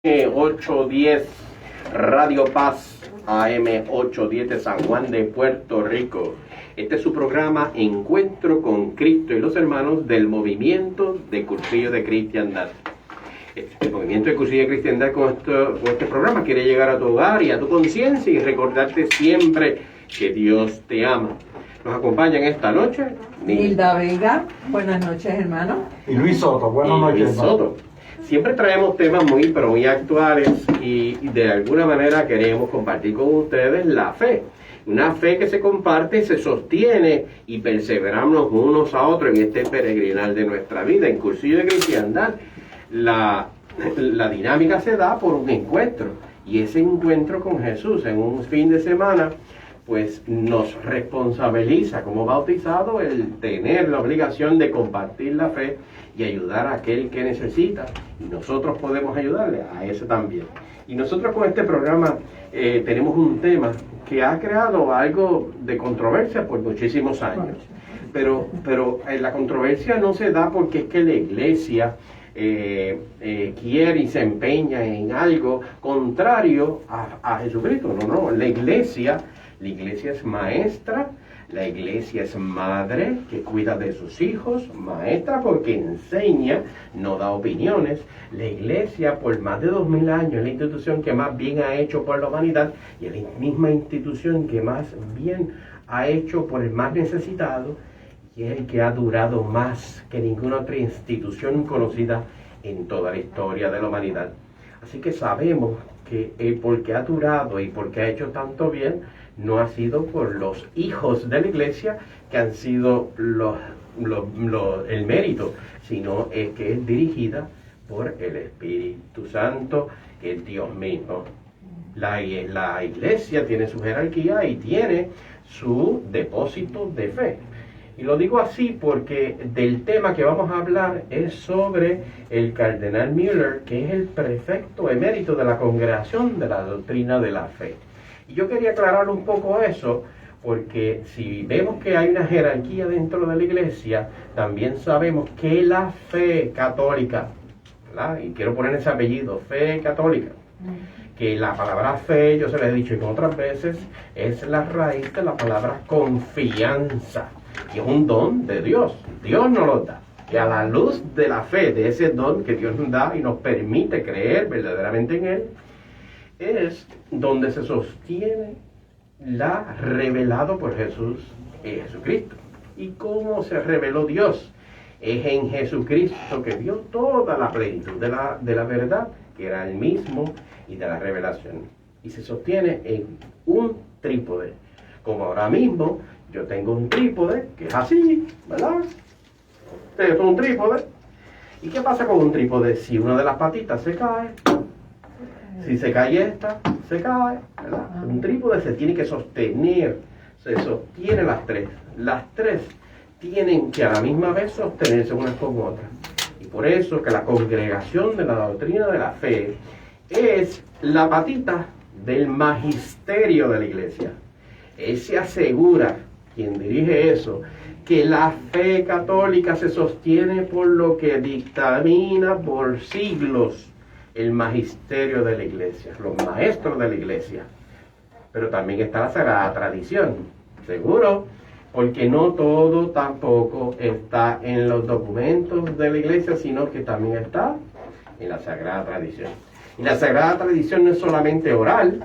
810 Radio Paz AM 810 de San Juan de Puerto Rico. Este es su programa Encuentro con Cristo y los Hermanos del Movimiento de Cursillo de Cristiandad. El Movimiento de Cursillo de Cristiandad con este programa quiere llegar a tu hogar y a tu conciencia y recordarte siempre que Dios te ama. Nos acompañan esta noche Nilda Vega, buenas noches, hermano. Y Luis Soto, buenas noches. Luis Soto. Siempre traemos temas muy actuales y de alguna manera queremos compartir con ustedes la fe. Una fe que se comparte, se sostiene y perseveramos unos a otros en este peregrinar de nuestra vida. En Cursillo de Cristiandad, la dinámica se da por un encuentro. Y ese encuentro con Jesús en un fin de semana, pues nos responsabiliza como bautizados el tener la obligación de compartir la fe y ayudar a aquel que necesita. Y nosotros podemos ayudarle a ese también. Y nosotros con este programa tenemos un tema que ha creado algo de controversia por muchísimos años. Pero la controversia no se da porque es que la iglesia quiere y se empeña en algo contrario a Jesucristo. No, la iglesia es maestra, la iglesia es madre que cuida de sus hijos, maestra porque enseña, no da opiniones. La iglesia por más de 2000 años es la institución que más bien ha hecho por la humanidad y es la misma institución que más bien ha hecho por el más necesitado y es el que ha durado más que ninguna otra institución conocida en toda la historia de la humanidad. Así que sabemos que porque ha durado y porque ha hecho tanto bien, no ha sido por los hijos de la iglesia que han sido el mérito, sino es que es dirigida por el Espíritu Santo, que es Dios mismo. La iglesia tiene su jerarquía y tiene su depósito de fe. Y lo digo así porque del tema que vamos a hablar es sobre el cardenal Müller, que es el prefecto emérito de la Congregación de la Doctrina de la Fe. Y yo quería aclarar un poco eso, porque si vemos que hay una jerarquía dentro de la iglesia, también sabemos que la fe católica, ¿verdad? Y quiero poner ese apellido, fe católica, que la palabra fe, yo se lo he dicho otras veces, es la raíz de la palabra confianza. Y es un don de Dios. Dios nos lo da. Y a la luz de la fe, de ese don que Dios nos da y nos permite creer verdaderamente en Él, es donde se sostiene la revelado por Jesús en Jesucristo. ¿Y cómo se reveló Dios? Es en Jesucristo que dio toda la plenitud de la verdad, que era el mismo, y de la revelación. Y se sostiene en un trípode. Como ahora mismo yo tengo un trípode que es así, ¿verdad? Este es un trípode. ¿Y qué pasa con un trípode? Si una de las patitas se cae, si se cae esta, se cae, ¿verdad? Un trípode se tiene que sostener, se sostiene las tres. Las tres tienen que a la misma vez sostenerse unas con otras. Y por eso que la congregación de la doctrina de la fe es la patita del magisterio de la iglesia. Él se asegura, quien dirige eso, que la fe católica se sostiene por lo que dictamina por siglos el magisterio de la iglesia, los maestros de la iglesia. Pero también está la sagrada tradición, seguro, porque no todo tampoco está en los documentos de la iglesia, sino que también está en la sagrada tradición. Y la sagrada tradición no es solamente oral.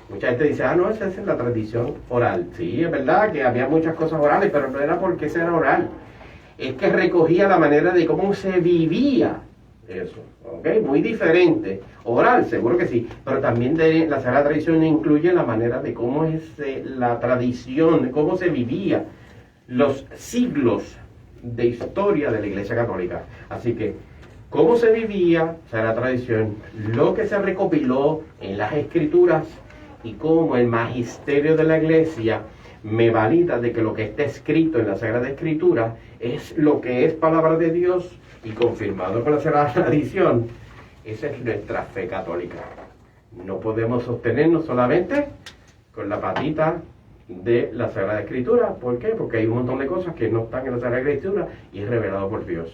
Mucha gente dice, no, esa es la tradición oral. Sí, es verdad que había muchas cosas orales, pero no era porque esa era oral. Es que recogía la manera de cómo se vivía eso, ¿ok? Muy diferente. Oral, seguro que sí, pero también la Sagrada Tradición incluye la manera de cómo es la tradición, de cómo se vivía los siglos de historia de la Iglesia Católica. Así que, cómo se vivía Sagrada Tradición, lo que se recopiló en las Escrituras y cómo el magisterio de la Iglesia me valida de que lo que está escrito en la Sagrada Escritura es lo que es palabra de Dios y confirmado por la Sagrada Tradición. Esa es nuestra fe católica. No podemos sostenernos solamente con la patita de la Sagrada Escritura. ¿Por qué? Porque hay un montón de cosas que no están en la Sagrada Escritura y es revelado por Dios.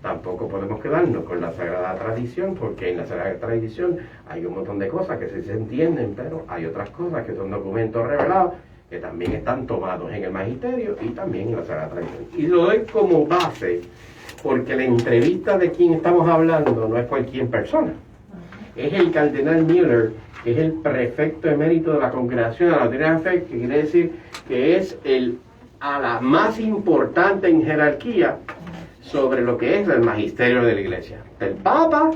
tampoco podemos quedarnos con la Sagrada Tradición, porque en la Sagrada Tradición hay un montón de cosas que sí se entienden, pero hay otras cosas que son documentos revelados que también están tomados en el Magisterio y también en la Sagrada Tradición. Y lo doy como base porque la entrevista de quien estamos hablando no es cualquier persona. Es el cardenal Müller, que es el prefecto emérito de la Congregación de la Doctrina de la Fe, que quiere decir que es el ala más importante en jerarquía sobre lo que es el magisterio de la Iglesia. El Papa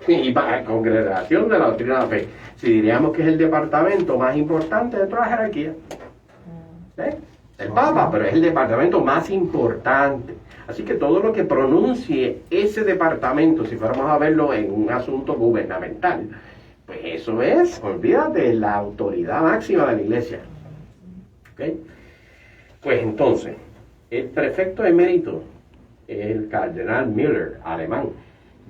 y la Congregación de la Doctrina de la Fe. Si diríamos que es el departamento más importante de toda la jerarquía. ¿Eh? El Papa, pero es el departamento más importante. Así que todo lo que pronuncie ese departamento, si fuéramos a verlo en un asunto gubernamental, pues eso es, olvídate, la autoridad máxima de la Iglesia. ¿Okay? Pues entonces, el prefecto emérito, el cardenal Müller, alemán,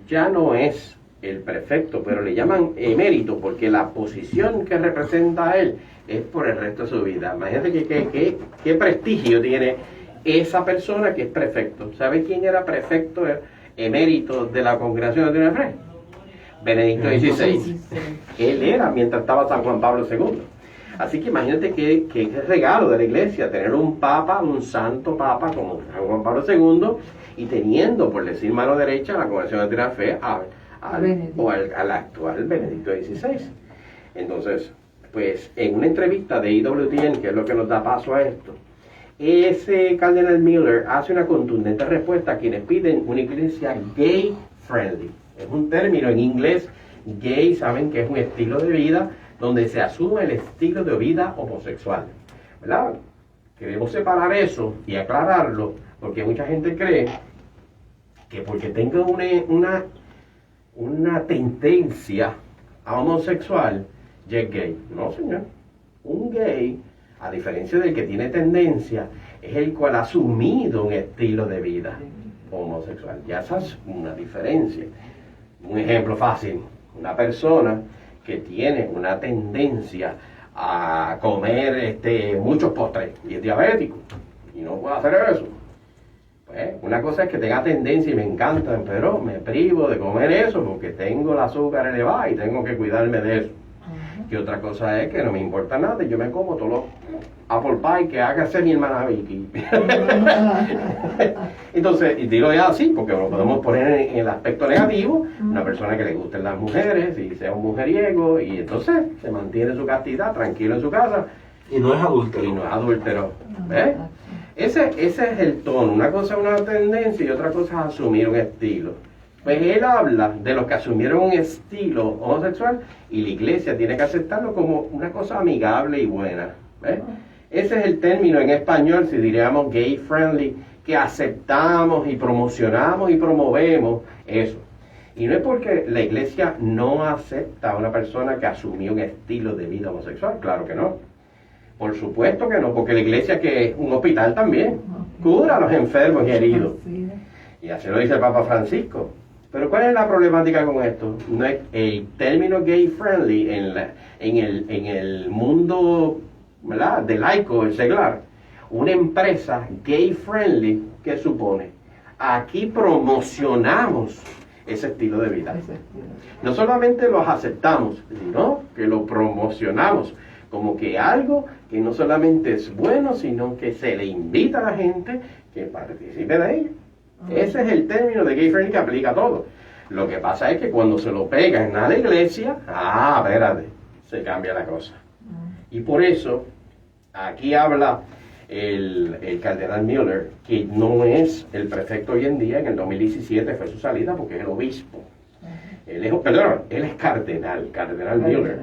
ya no es el prefecto, pero le llaman emérito porque la posición que representa a él es por el resto de su vida. Imagínate qué prestigio tiene esa persona que es prefecto. ¿Sabe quién era prefecto emérito de la Congregación de la Doctrina de la Fe? Benedicto XVI. Él era mientras estaba San Juan Pablo II. Así que imagínate qué regalo de la Iglesia tener un papa, un santo papa como San Juan Pablo II, y teniendo, por decir mano derecha, la Congregación de la Doctrina de la Fe al actual Benedicto XVI. Entonces, pues en una entrevista de EWTN, que es lo que nos da paso a esto, ese cardenal Müller hace una contundente respuesta a quienes piden una iglesia gay friendly. Es un término en inglés. Gay, saben que es un estilo de vida donde se asume el estilo de vida homosexual, ¿verdad? Queremos separar eso y aclararlo, porque mucha gente cree que porque tenga una tendencia a homosexual, ya es gay. No, señor. Un gay, a diferencia del que tiene tendencia, es el cual ha asumido un estilo de vida homosexual. Ya esa es una diferencia. Un ejemplo fácil, una persona que tiene una tendencia a comer muchos postres y es diabético y no puede hacer eso. Pues, una cosa es que tenga tendencia y me encantan, pero me privo de comer eso porque tengo el azúcar elevada y tengo que cuidarme de eso. Y otra cosa es que no me importa nada y yo me como todos los apple pie que haga hacer mi hermana Vicky. Entonces, y digo ya así, porque lo podemos poner en el aspecto negativo, una persona que le gusten las mujeres y sea un mujeriego, y entonces se mantiene su castidad, tranquilo en su casa. Y no es adúltero. Y no es adúltero. ¿Ves? Ese es el tono. Una cosa es una tendencia y otra cosa es asumir un estilo. Pues él habla de los que asumieron un estilo homosexual y la iglesia tiene que aceptarlo como una cosa amigable y buena. ¿Ves? Ese es el término en español, si diríamos gay friendly, que aceptamos y promocionamos y promovemos eso. Y no es porque la iglesia no acepta a una persona que asumió un estilo de vida homosexual, claro que no. Por supuesto que no, porque la iglesia, que es un hospital también, cura a los enfermos y heridos. Y así lo dice el Papa Francisco. Pero ¿cuál es la problemática con esto? No es el término gay friendly en el mundo, ¿verdad?, de laico, el seglar. Una empresa gay friendly, ¿qué supone? Aquí promocionamos ese estilo de vida. No solamente los aceptamos, sino que lo promocionamos como que algo que no solamente es bueno, sino que se le invita a la gente que participe de ello. Ese es el término de gay friendly que aplica a todo. Lo que pasa es que cuando se lo pegan a la iglesia, espérate, se cambia la cosa. Y por eso, aquí habla el cardenal Müller, que no es el prefecto hoy en día. En el 2017 fue su salida porque es el obispo. Él es cardenal Müller.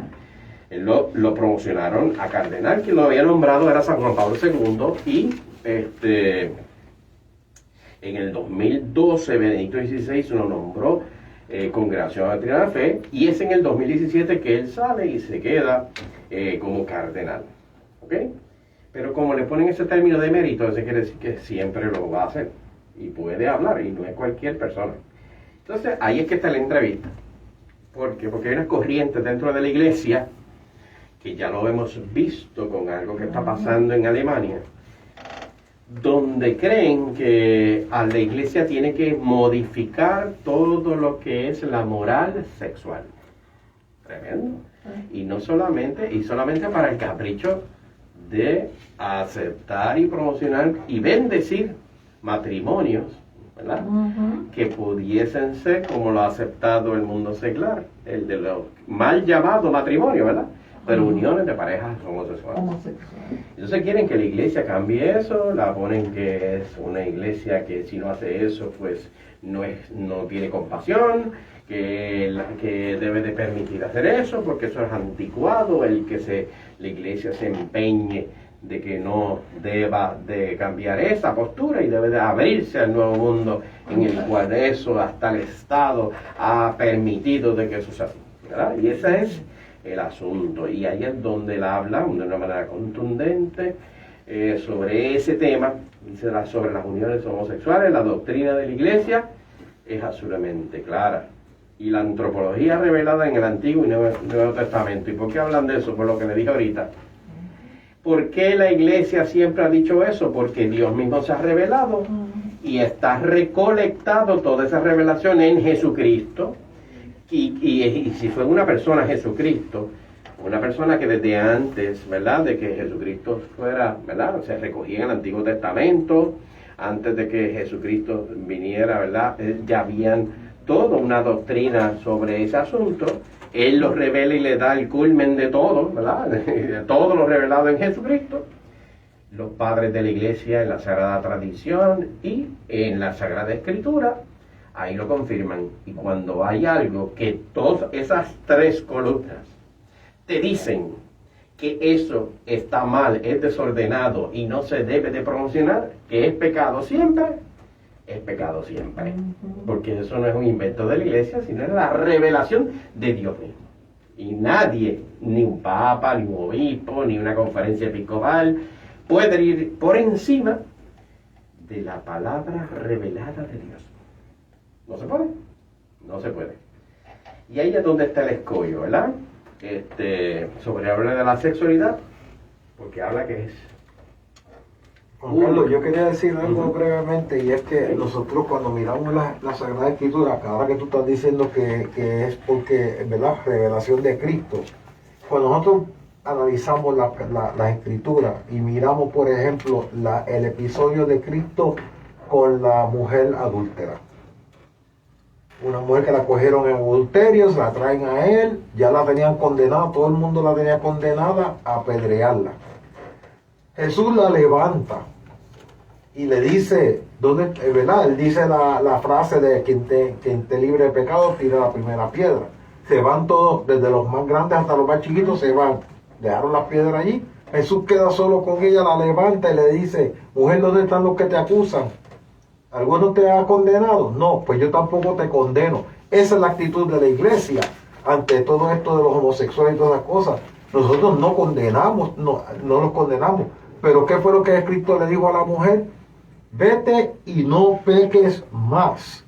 Él lo promocionaron a cardenal, quien lo había nombrado era San Juan Pablo II, y en el 2012 Benedicto XVI lo nombró Congregación de la Doctrina de la Fe, y es en el 2017 que él sale y se queda como cardenal. ¿Ok? Pero como le ponen ese término de mérito, eso quiere decir que siempre lo va a hacer y puede hablar, y no es cualquier persona. Entonces ahí es que está la entrevista. ¿Por qué? Porque hay unas corrientes dentro de la iglesia, que ya lo hemos visto con algo que está pasando en Alemania, donde creen que a la iglesia tiene que modificar todo lo que es la moral sexual. Tremendo. Y no solamente, y solamente para el capricho de aceptar y promocionar y bendecir matrimonios, ¿verdad? Que pudiesen ser como lo ha aceptado el mundo secular, el de los mal llamados matrimonios, ¿verdad? Pero uniones de parejas homosexuales. Entonces quieren que la iglesia cambie eso, la ponen que es una iglesia que si no hace eso, pues no tiene compasión, que debe de permitir hacer eso, porque eso es anticuado, la iglesia se empeñe de que no deba de cambiar esa postura y debe de abrirse al nuevo mundo en el cual eso hasta el Estado ha permitido de que eso sea así, ¿verdad? Y ese es el asunto, y ahí es donde él habla de una manera contundente sobre ese tema, sobre las uniones homosexuales. La doctrina de la iglesia es absolutamente clara, y la antropología revelada en el Antiguo y Nuevo Testamento. ¿Y por qué hablan de eso? Por lo que le dije ahorita. ¿Por qué la iglesia siempre ha dicho eso? Porque Dios mismo se ha revelado y está recolectado toda esa revelación en Jesucristo. Y si fue una persona Jesucristo, una persona que desde antes, ¿verdad?, de que Jesucristo fuera, ¿verdad?, se recogía en el Antiguo Testamento, antes de que Jesucristo viniera, ¿verdad?, ya habían toda una doctrina sobre ese asunto. Él lo revela y le da el culmen de todo, ¿verdad?, de todo lo revelado en Jesucristo. Los padres de la iglesia en la Sagrada Tradición y en la Sagrada Escritura, ahí lo confirman. Y cuando hay algo que todas esas tres columnas te dicen que eso está mal, es desordenado y no se debe de promocionar, que es pecado siempre, es pecado siempre. Porque eso no es un invento de la iglesia, sino es la revelación de Dios mismo. Y nadie, ni un papa, ni un obispo, ni una conferencia episcopal, puede ir por encima de la palabra revelada de Dios. No se puede, no se puede. Y ahí es donde está el escollo, ¿verdad? Sobre hablar de la sexualidad, porque habla que es. Juan Carlos, yo quería decir algo brevemente, y es que nosotros cuando miramos la Sagrada Escritura, ahora que tú estás diciendo que es porque, ¿verdad?, revelación de Cristo, cuando nosotros analizamos la Escritura y miramos, por ejemplo, el episodio de Cristo con la mujer adúltera. Una mujer que la cogieron en adulterio, se la traen a él, ya la tenían condenada, todo el mundo la tenía condenada a apedrearla. Jesús la levanta y le dice, ¿verdad? Él dice la frase de quien te libre de pecado, tira la primera piedra. Se van todos, desde los más grandes hasta los más chiquitos, se van. Dejaron las piedras allí. Jesús queda solo con ella, la levanta y le dice, mujer, ¿dónde están los que te acusan? ¿Alguno te ha condenado? No, pues yo tampoco te condeno. Esa es la actitud de la iglesia ante todo esto de los homosexuales y todas las cosas. Nosotros no condenamos, no los condenamos. Pero ¿qué fue lo que Cristo le dijo a la mujer? Vete y no peques más.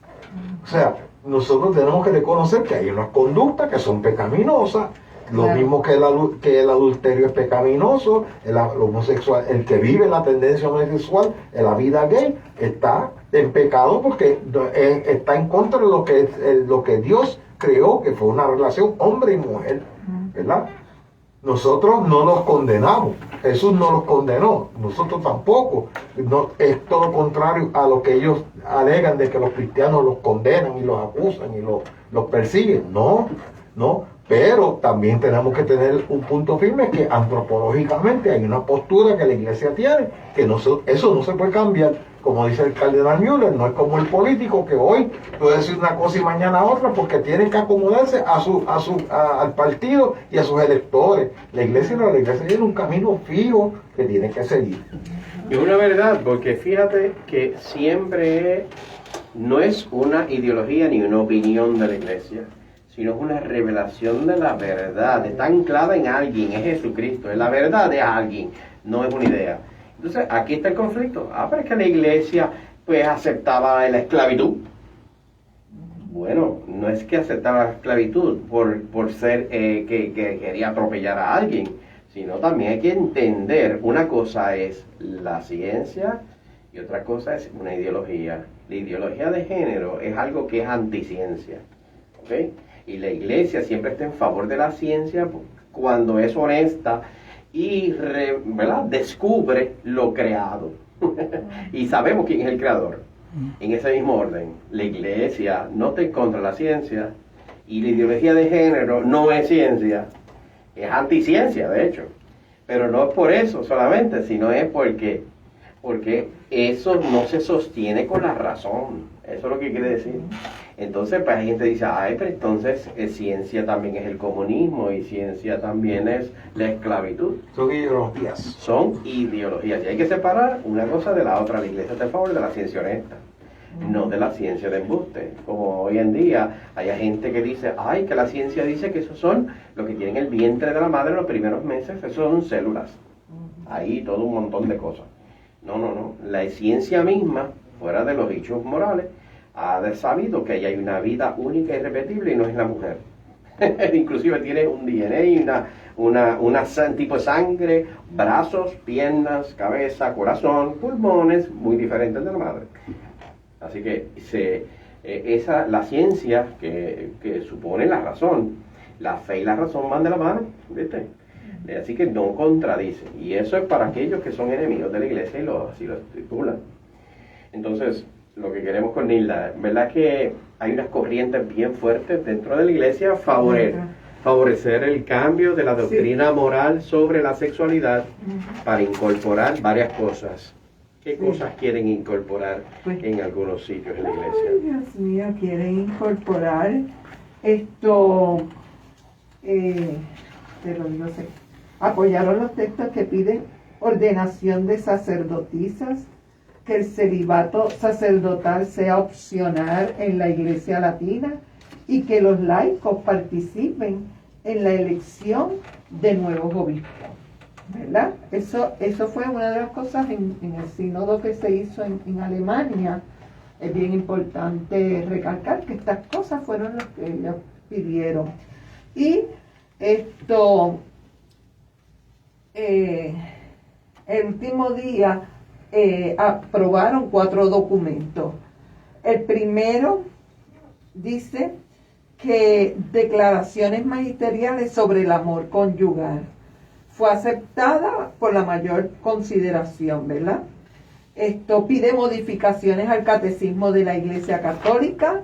O sea, nosotros tenemos que reconocer que hay unas conductas que son pecaminosas. Lo mismo que el adulterio es pecaminoso, el homosexual, el que vive la tendencia homosexual, en la vida gay, está en pecado porque está en contra de lo que Dios creó, que fue una relación hombre y mujer, ¿verdad? Nosotros no los condenamos, Jesús no los condenó, nosotros tampoco. No, es todo contrario a lo que ellos alegan de que los cristianos los condenan y los acusan y los persiguen. No. Pero también tenemos que tener un punto firme que antropológicamente hay una postura que la iglesia tiene, que eso no se puede cambiar. Como dice el cardenal Müller, no es como el político que hoy puede decir una cosa y mañana otra, porque tienen que acomodarse al partido y a sus electores. La iglesia tiene un camino fijo que tiene que seguir. Y una verdad, porque fíjate que siempre no es una ideología ni una opinión de la iglesia, sino es una revelación de la verdad. Está anclada en alguien, es Jesucristo, es la verdad de alguien, no es una idea. Entonces, aquí está el conflicto. Pero es que la iglesia, pues, aceptaba la esclavitud. Bueno, no es que aceptaba la esclavitud por ser que quería atropellar a alguien, sino también hay que entender, una cosa es la ciencia y otra cosa es una ideología. La ideología de género es algo que es anticiencia, ¿ok? Y la iglesia siempre está en favor de la ciencia cuando es honesta y ¿verdad? Descubre lo creado. Y sabemos quién es el creador. En ese mismo orden, la iglesia no está en contra de la ciencia y la ideología de género no es ciencia, es anticiencia de hecho. Pero no es por eso solamente, sino es porque eso no se sostiene con la razón. Eso es lo que quiere decir. Entonces, pues hay gente que dice, ay, pero entonces ciencia también es el comunismo y ciencia también es la esclavitud. Son ideologías. Son ideologías. Y hay que separar una cosa de la otra. La iglesia está a favor de la ciencia honesta, no de la ciencia de embuste. Como hoy en día hay gente que dice, ay, que la ciencia dice que esos son lo que tienen el vientre de la madre en los primeros meses, eso son células. Ahí todo un montón de cosas. No. La ciencia misma, fuera de los dichos morales, ha sabido que ahí hay una vida única y irrepetible y no es la mujer. Inclusive tiene un DNA, un tipo de sangre, brazos, piernas, cabeza, corazón, pulmones, muy diferentes de la madre. Así que la ciencia que supone la razón, la fe y la razón van de la mano, ¿viste? Así que no contradice. Y eso es para aquellos que son enemigos de la iglesia y así lo estipulan. Entonces, lo que queremos con Nilda, ¿verdad que hay unas corrientes bien fuertes dentro de la iglesia favorecer el cambio de la doctrina moral sobre la sexualidad para incorporar varias cosas? ¿Qué cosas quieren incorporar en algunos sitios en la iglesia? Ay, Dios mío, quieren incorporar esto, te lo digo así. Apoyaron los textos que piden ordenación de sacerdotisas, que el celibato sacerdotal sea opcional en la iglesia latina y que los laicos participen en la elección de nuevos obispos, ¿verdad? Eso fue una de las cosas en el sínodo que se hizo en Alemania. Es bien importante recalcar que estas cosas fueron las que ellos pidieron. Y esto, el último día aprobaron 4 documentos. El primero dice que declaraciones magisteriales sobre el amor conyugal fue aceptada por la mayor consideración, ¿verdad? Esto pide modificaciones al catecismo de la Iglesia Católica,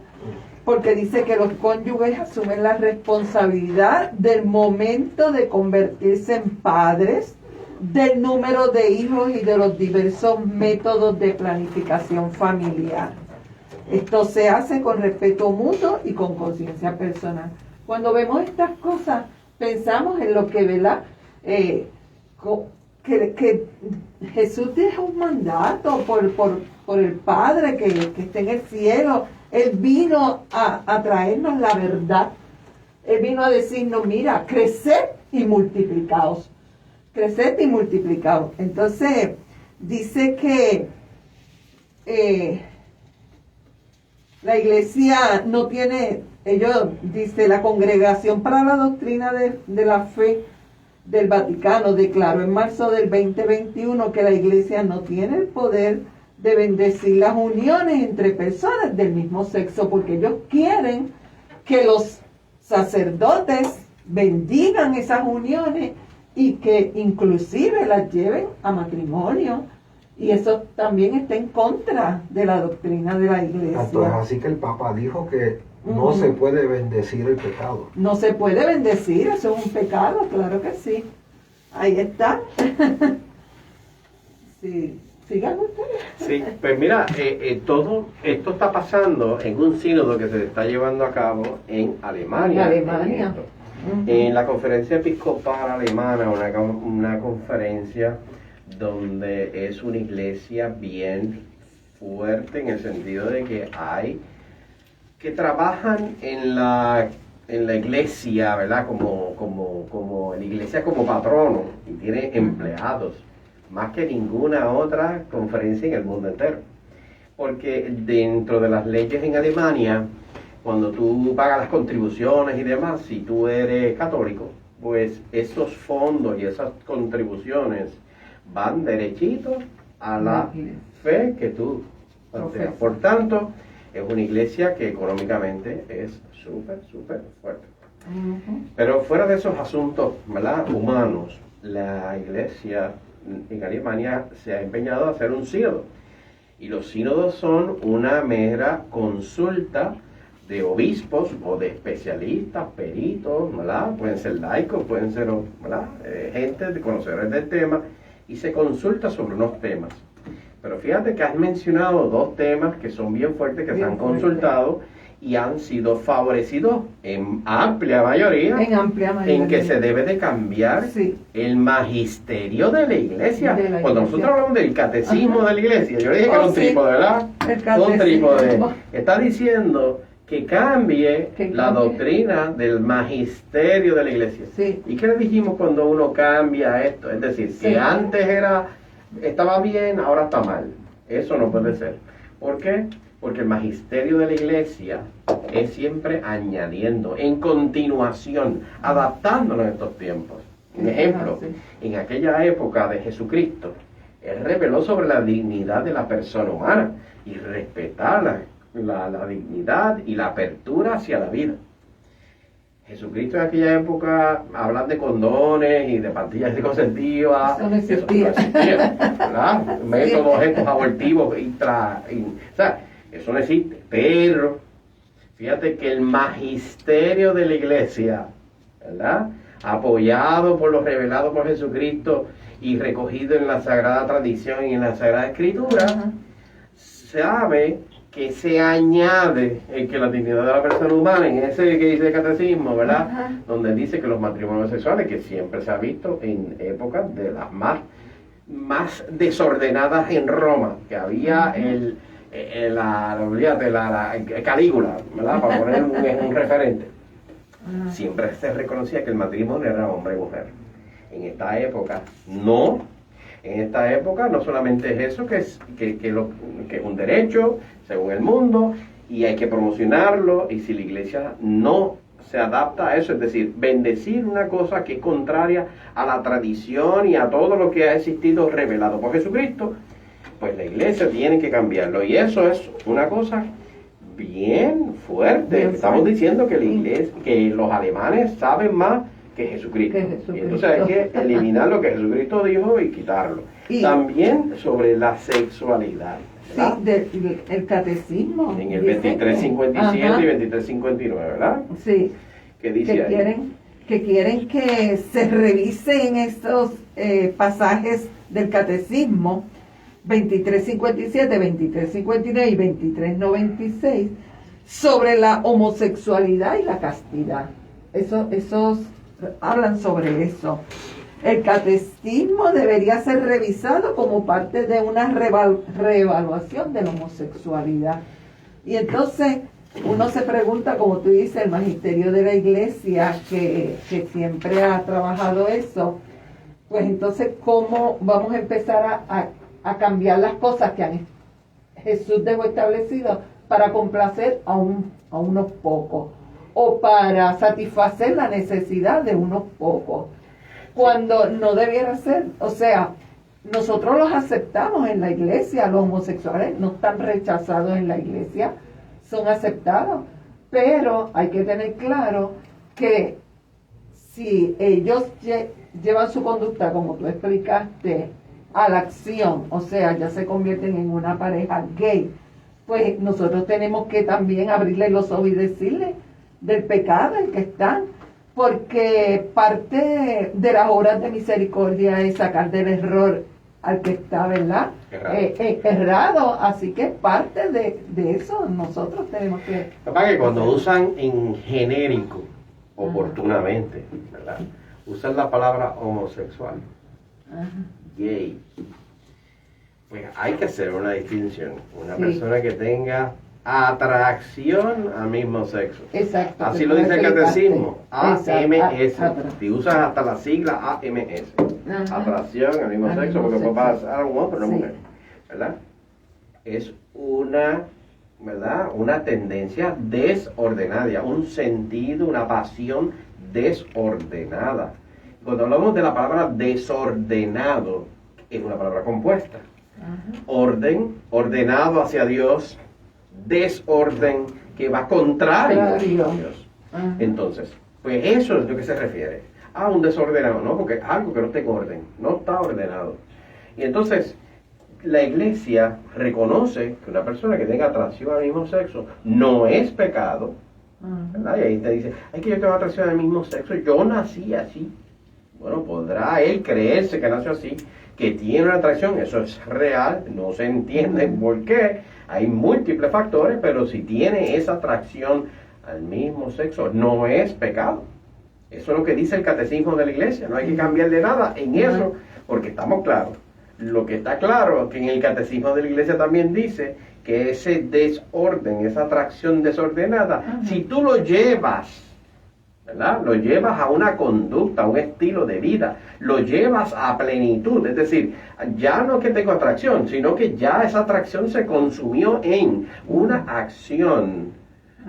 porque dice que los cónyuges asumen la responsabilidad del momento de convertirse en padres, del número de hijos y de los diversos métodos de planificación familiar. Esto se hace con respeto mutuo y con conciencia personal. Cuando vemos estas cosas, pensamos en lo que, ¿verdad? Que Jesús deja un mandato por el Padre que está en el cielo. Él vino a traernos la verdad. Él vino a decirnos, mira, creced y multiplicaos. Creced y multiplicaos. Entonces, dice que la iglesia no tiene, dice, la Congregación para la Doctrina de la Fe del Vaticano declaró en marzo del 2021 que la iglesia no tiene el poder de bendecir las uniones entre personas del mismo sexo, porque ellos quieren que los sacerdotes bendigan esas uniones y que inclusive las lleven a matrimonio. Y eso también está en contra de la doctrina de la iglesia. Entonces, así que el Papa dijo que no se puede bendecir el pecado. No se puede bendecir, eso es un pecado, claro que sí. Ahí está. Sí. Sigan ustedes. Sí, pues mira, todo esto está pasando en un sínodo que se está llevando a cabo en Alemania. En Alemania. En la conferencia episcopal alemana, una conferencia donde es una iglesia bien fuerte en el sentido de que hay que trabajan en la iglesia, ¿verdad? Como la iglesia como patrono y tiene empleados más que ninguna otra conferencia en el mundo entero. Porque dentro de las leyes en Alemania, cuando tú pagas las contribuciones y demás, si tú eres católico, pues esos fondos y esas contribuciones van derechitos a la fe que tú planteas. Por tanto, es una iglesia que económicamente es súper, súper fuerte. Pero fuera de esos asuntos, ¿verdad?, humanos, la iglesia en Alemania se ha empeñado a hacer un sínodo. Y los sínodos son una mera consulta de obispos o de especialistas, peritos, ¿verdad? Pueden ser laicos, pueden ser, ¿verdad?, gente de conocedores del tema, y se consulta sobre unos temas. Pero fíjate que has mencionado dos temas que son bien fuertes, que se han consultado y han sido favorecidos en amplia mayoría, en que se debe de cambiar el magisterio de la iglesia. Cuando nosotros hablamos del catecismo de la iglesia, yo le dije que era un trípode, ¿verdad? Un trípode. Está diciendo que cambie la doctrina del magisterio de la iglesia. ¿Y qué le dijimos cuando uno cambia esto? Es decir, que antes estaba bien, ahora está mal. Eso no puede ser. ¿Por qué? Porque el magisterio de la iglesia es siempre añadiendo, en continuación, adaptándonos a estos tiempos. Un ejemplo, en aquella época de Jesucristo, Él reveló sobre la dignidad de la persona humana y respetar la dignidad y la apertura hacia la vida. Jesucristo en aquella época, hablan de condones y de pastillas anticonceptivas, eso no existía, ¿verdad? Métodos estos abortivos, o sea, eso no existe. Pero fíjate que el magisterio de la iglesia, ¿verdad?, apoyado por lo revelado por Jesucristo y recogido en la Sagrada Tradición y en la Sagrada Escritura, sabe que se añade que la dignidad de la persona humana, en ese que dice el catecismo, ¿verdad?, donde dice que los matrimonios sexuales, que siempre se ha visto en épocas de las más desordenadas en Roma, que había la Calígula, ¿verdad?, para poner un referente, siempre se reconocía que el matrimonio era hombre y mujer. En esta época no. En esta época no solamente es eso, que es un derecho según el mundo y hay que promocionarlo, y si la iglesia no se adapta a eso, es decir, bendecir una cosa que es contraria a la tradición y a todo lo que ha existido revelado por Jesucristo, pues la iglesia tiene que cambiarlo, y eso es una cosa bien fuerte. Estamos diciendo que la iglesia, que los alemanes saben más que Jesucristo. Y entonces hay que eliminar lo que Jesucristo dijo y quitarlo. También sobre la sexualidad, ¿verdad? Sí, el catecismo. En el 2357 y 2359, ¿verdad? Sí. ¿Qué dice ahí? Que quieren que se revisen estos pasajes del catecismo 2357, 2359 y 2396 sobre la homosexualidad y la castidad. Esos hablan sobre eso. El catecismo debería ser revisado como parte de una reevaluación de la homosexualidad. Y entonces uno se pregunta, como tú dices, el magisterio de la iglesia que siempre ha trabajado eso, pues entonces ¿cómo vamos a empezar a cambiar las cosas que Jesús dejó establecido para complacer a unos pocos, o para satisfacer la necesidad de unos pocos, cuando no debiera ser? O sea, nosotros los aceptamos en la iglesia, los homosexuales no están rechazados en la iglesia, son aceptados, pero hay que tener claro que si ellos llevan su conducta, como tú explicaste, a la acción, o sea, ya se convierten en una pareja gay, pues nosotros tenemos que también abrirle los ojos y decirle del pecado en que están, porque parte de las obras de misericordia es sacar del error al que está, ¿verdad?, errado, así que parte de eso nosotros tenemos que... Capaz que cuando usan en genérico, oportunamente, ¿verdad?, usan la palabra homosexual, gay, pues hay que hacer una distinción. Una persona que tenga atracción al mismo sexo. Exacto. Así lo dice el catecismo. AMS. Si usas hasta la sigla AMS. Atracción al mismo sexo, porque puede pasar a un hombre o una mujer. ¿Verdad? Es una, ¿verdad?, una tendencia desordenada, un sentido, una pasión desordenada. Cuando hablamos de la palabra desordenado, es una palabra compuesta. orden, ordenado hacia Dios, desorden, que va contrario a Dios. Entonces, pues eso es lo que se refiere a un desordenado, ¿no? Porque es algo que no está en orden, no está ordenado. Y entonces, la iglesia reconoce que una persona que tenga atracción al mismo sexo no es pecado, ¿verdad? Y ahí te dice, ay, que yo tengo atracción al mismo sexo, yo nací así. Bueno, podrá él creerse que nació así, que tiene una atracción, eso es real, no se entiende por qué, hay múltiples factores, pero si tiene esa atracción al mismo sexo, no es pecado. Eso es lo que dice el catecismo de la iglesia, no hay que cambiarle nada en eso, porque estamos claros. Lo que está claro es que en el catecismo de la iglesia también dice que ese desorden, esa atracción desordenada, si tú lo llevas, ¿verdad? Lo llevas a una conducta, a un estilo de vida, lo llevas a plenitud, es decir, ya no es que tengo atracción, sino que ya esa atracción se consumió en una acción,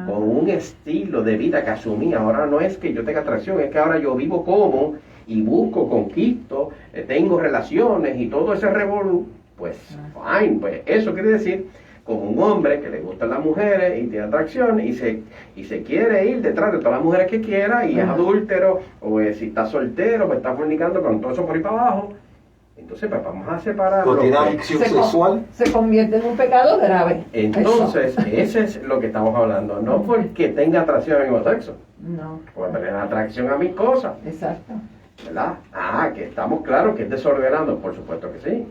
con un estilo de vida que asumí. Ahora no es que yo tenga atracción, es que ahora yo vivo como y busco, conquisto, tengo relaciones y todo ese revolú, pues fine, pues eso quiere decir como un hombre que le gustan las mujeres y tiene atracción y se quiere ir detrás de todas las mujeres que quiera y es adúltero, o si está soltero, pues está fornicando con todo eso por ahí para abajo. Entonces, pues vamos a separar. Tiene adicción sexual. Se convierte en un pecado grave. Entonces, ese es lo que estamos hablando. No porque tenga atracción al mismo sexo. No. Puede tener atracción a mis cosas. Exacto. ¿Verdad? Que estamos claros que es desordenado, por supuesto que sí.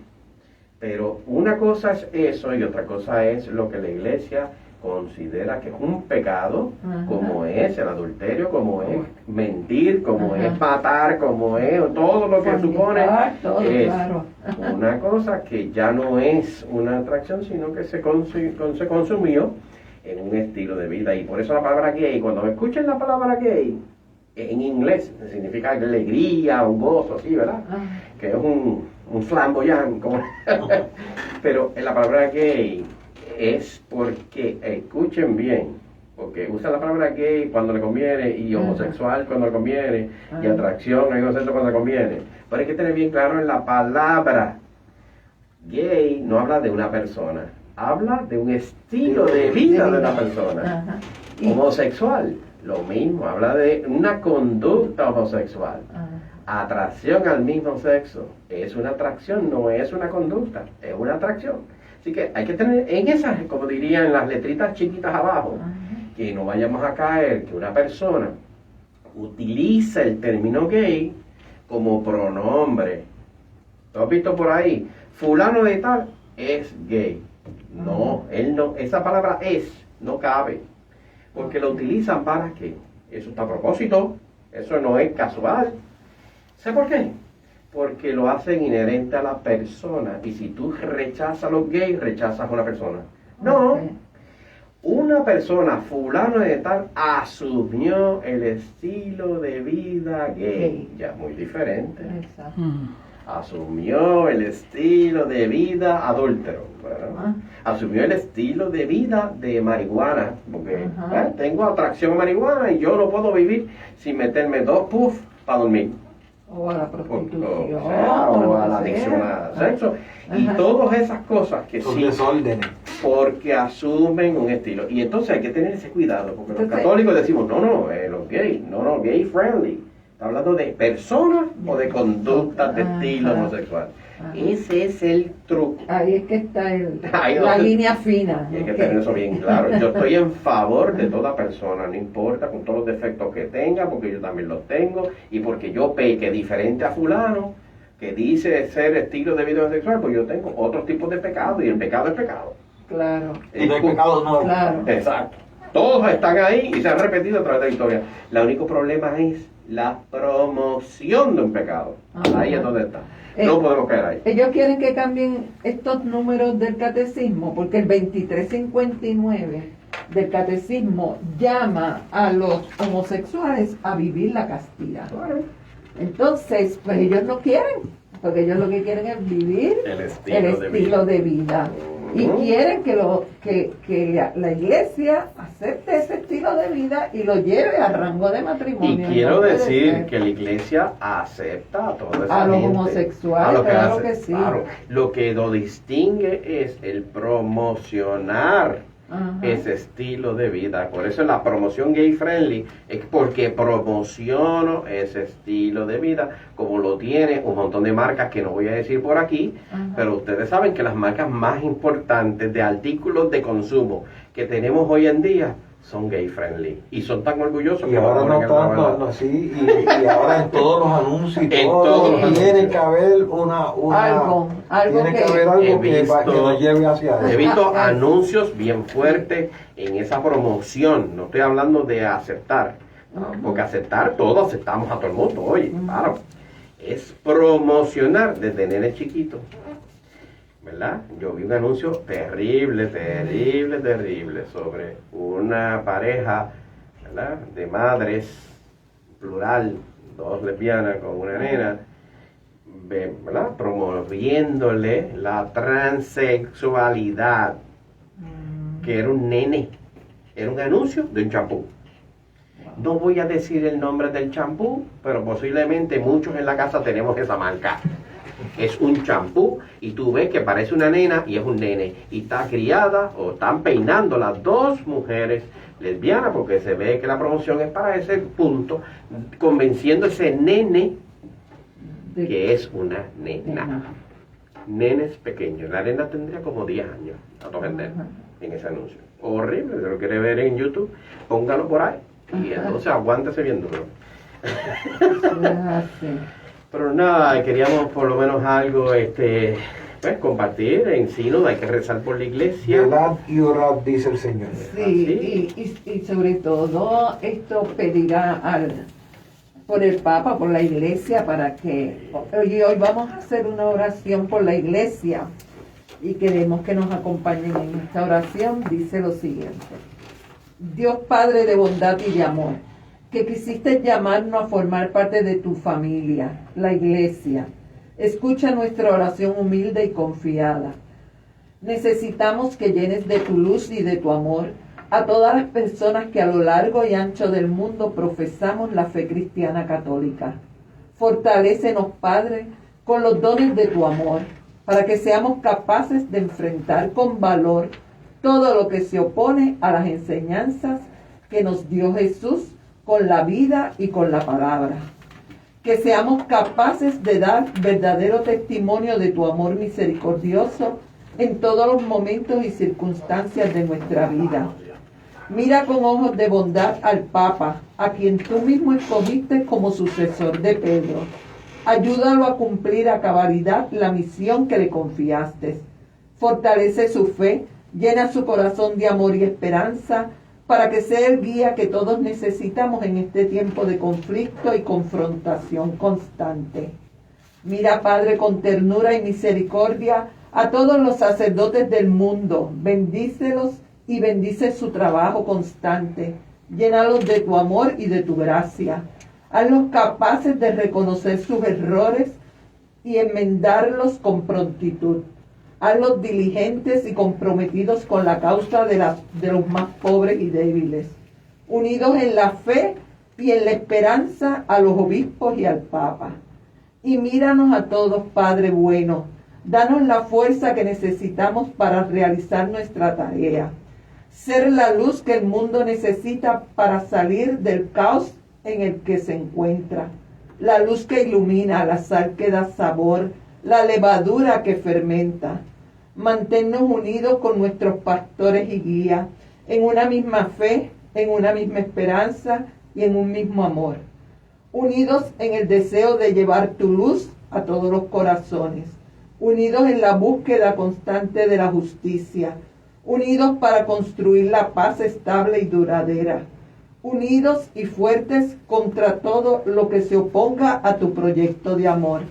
Pero una cosa es eso y otra cosa es lo que la iglesia considera que es un pecado, como es el adulterio, como es mentir, como es matar, como es todo lo que supone, es una cosa que ya no es una atracción, sino que se consumió en un estilo de vida. Y por eso la palabra gay, cuando escuchen la palabra gay, en inglés significa alegría, un gozo, así, ¿verdad? Que es un flamboyant, como pero en la palabra gay es porque, escuchen bien, porque usa la palabra gay cuando le conviene y homosexual cuando le conviene y atracción a inocente cuando le conviene. Pero hay que tener bien claro en la palabra gay no habla de una persona, habla de un estilo de vida de la persona. Homosexual, lo mismo, habla de una conducta homosexual. Atracción al mismo sexo es una atracción, no es una conducta, es una atracción. Así que hay que tener en esas, como dirían las letritas chiquitas abajo, que no vayamos a caer que una persona utiliza el término gay como pronombre. ¿Tú has visto por ahí? Fulano de tal es gay. No, él no, esa palabra es, no cabe. Porque lo utilizan para qué. Eso está a propósito, eso no es casual. ¿Sabes por qué? Porque lo hacen inherente a la persona. Y si tú rechazas a los gays, rechazas a una persona. No. Una persona, fulano de tal, asumió el estilo de vida gay. Ya muy diferente. Exacto. Asumió el estilo de vida adúltero. Bueno, asumió el estilo de vida de marihuana. Porque tengo atracción a marihuana y yo no puedo vivir sin meterme 2 puffs para dormir. O a la prostitución. O a la adicción al sexo. Y todas esas cosas que son sí. desórdenes. Porque asumen un estilo. Y entonces hay que tener ese cuidado. Porque los católicos decimos, no, los gays, no, gay friendly. Está hablando de personas o de conductas de estilo homosexual. Ese es el truco. Ahí es que está la línea fina. Y hay que tener eso bien claro. Yo estoy en favor de toda persona, no importa con todos los defectos que tenga, porque yo también los tengo, y porque yo peque diferente a fulano, que dice ser estilo de vida homosexual, pues yo tengo otros tipos de pecado, y el pecado es pecado. Claro. Y no hay pecado nuevo. Claro. Exacto. Todos están ahí y se han repetido a través de la historia. El único problema es la promoción de un pecado. Ahí es donde está. No podemos caer ahí. Ellos quieren que cambien estos números del catecismo, porque el 2359 del catecismo llama a los homosexuales a vivir la castidad. Entonces, pues ellos no quieren, porque ellos lo que quieren es vivir el estilo de vida. Y quieren que la iglesia acepte ese estilo de vida y lo lleve a rango de Y matrimonio. quiero No puede decir ser. que la iglesia acepta a toda esa A los gente. homosexuales, A lo claro que sí. Claro. Lo que lo distingue es el promocionar Ajá. ese estilo de vida. Por eso la promoción gay friendly es porque promociono ese estilo de vida, como lo tiene un montón de marcas que no voy a decir por aquí, Ajá. pero ustedes saben que las marcas más importantes de artículos de consumo que tenemos hoy en día son gay friendly y son tan orgullosos Y que lo ahora ponen no en la tanto, verdad. no, sí, y ahora en todos los anuncios y En todo, todos los tiene anuncios. que haber Algo tiene que que- haber algo He que visto- nos lleve hacia He adentro. visto anuncios bien fuertes en esa promoción. No estoy hablando de aceptar, ¿no? Porque aceptar, todos aceptamos a todo el mundo, oye, claro. Es promocionar desde nene chiquito, ¿verdad? Yo vi un anuncio terrible sobre una pareja, ¿verdad? De madres, plural, 2 lesbianas con una nena, ¿verdad? Promoviéndole la transexualidad, que era un nene, era un anuncio de un champú. No voy a decir el nombre del champú, pero posiblemente muchos en la casa tenemos esa marca. Es un champú y tú ves que parece una nena y es un nene. Y está criada o están peinando las dos mujeres lesbianas porque se ve que la promoción es para ese punto, convenciendo a ese nene que es una nena. Nenes pequeños. La nena tendría como 10 años a todo vender en ese anuncio. Horrible, si lo quiere ver en YouTube, póngalo por ahí. Y entonces aguántese viéndolo. Pero nada, queríamos por lo menos algo pues compartir en Sínodo. Hay que rezar por la iglesia. Velad y orad, dice el Señor. Sí, y sobre todo esto pedirá por el Papa, por la iglesia, para que hoy vamos a hacer una oración por la iglesia y queremos que nos acompañen en esta oración. Dice lo siguiente: Dios Padre de bondad y de amor, que quisiste llamarnos a formar parte de tu familia, la iglesia, escucha nuestra oración humilde y confiada. Necesitamos que llenes de tu luz y de tu amor a todas las personas que a lo largo y ancho del mundo profesamos la fe cristiana católica. Fortalécenos, Padre, con los dones de tu amor, para que seamos capaces de enfrentar con valor todo lo que se opone a las enseñanzas que nos dio Jesús con la vida y con la palabra. Que seamos capaces de dar verdadero testimonio de tu amor misericordioso en todos los momentos y circunstancias de nuestra vida. Mira con ojos de bondad al Papa, a quien tú mismo escogiste como sucesor de Pedro. Ayúdalo a cumplir a cabalidad la misión que le confiaste. Fortalece su fe, llena su corazón de amor y esperanza, para que sea el guía que todos necesitamos en este tiempo de conflicto y confrontación constante. Mira, Padre, con ternura y misericordia a todos los sacerdotes del mundo. Bendícelos y bendice su trabajo constante. Llénalos de tu amor y de tu gracia. Hazlos capaces de reconocer sus errores y enmendarlos con prontitud. Hazlos diligentes y comprometidos con la causa de los más pobres y débiles. Unidos en la fe y en la esperanza a los obispos y al Papa. Y míranos a todos, Padre bueno. Danos la fuerza que necesitamos para realizar nuestra tarea. Ser la luz que el mundo necesita para salir del caos en el que se encuentra. La luz que ilumina, la sal que da sabor, la levadura que fermenta. Manténnos unidos con nuestros pastores y guías, en una misma fe, en una misma esperanza y en un mismo amor. Unidos en el deseo de llevar tu luz a todos los corazones. Unidos en la búsqueda constante de la justicia. Unidos para construir la paz estable y duradera. Unidos y fuertes contra todo lo que se oponga a tu proyecto de amor.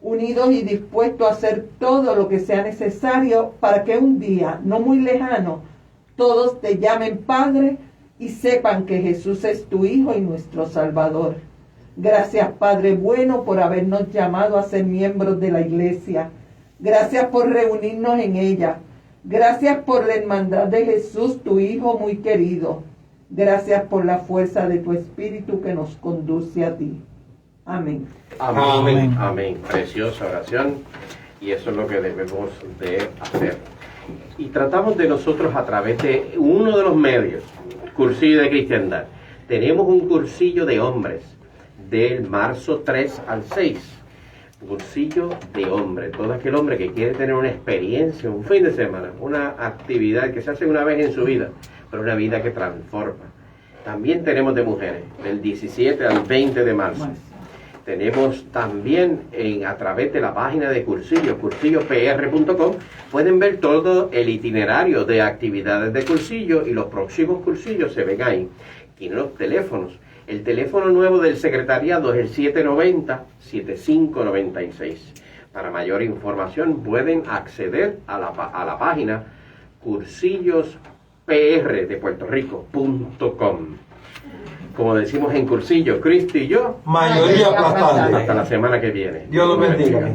Unidos y dispuestos a hacer todo lo que sea necesario para que un día, no muy lejano, todos te llamen Padre y sepan que Jesús es tu Hijo y nuestro Salvador. Gracias, Padre bueno, por habernos llamado a ser miembros de la Iglesia. Gracias por reunirnos en ella. Gracias por la hermandad de Jesús, tu Hijo muy querido. Gracias por la fuerza de tu Espíritu que nos conduce a ti. Amén. Amén. Amén. Preciosa oración. Y eso es lo que debemos de hacer. Y tratamos de nosotros a través de uno de los medios, Cursillo de Cristiandad. Tenemos un cursillo de hombres del marzo 3 al 6. Cursillo de hombre. Todo aquel hombre que quiere tener una experiencia, un fin de semana, una actividad que se hace una vez en su vida, pero una vida que transforma. También tenemos de mujeres, del 17 al 20 de marzo. Tenemos también a través de la página de Cursillo, cursillopr.com, pueden ver todo el itinerario de actividades de Cursillo y los próximos cursillos se ven ahí. Y los teléfonos. El teléfono nuevo del secretariado es el 790-7596. Para mayor información pueden acceder a la página cursillosprdepuertorico.com. Como decimos en Cursillo, Cristo y yo, Mayoría aplastante. hasta la semana que viene. Dios los bendiga.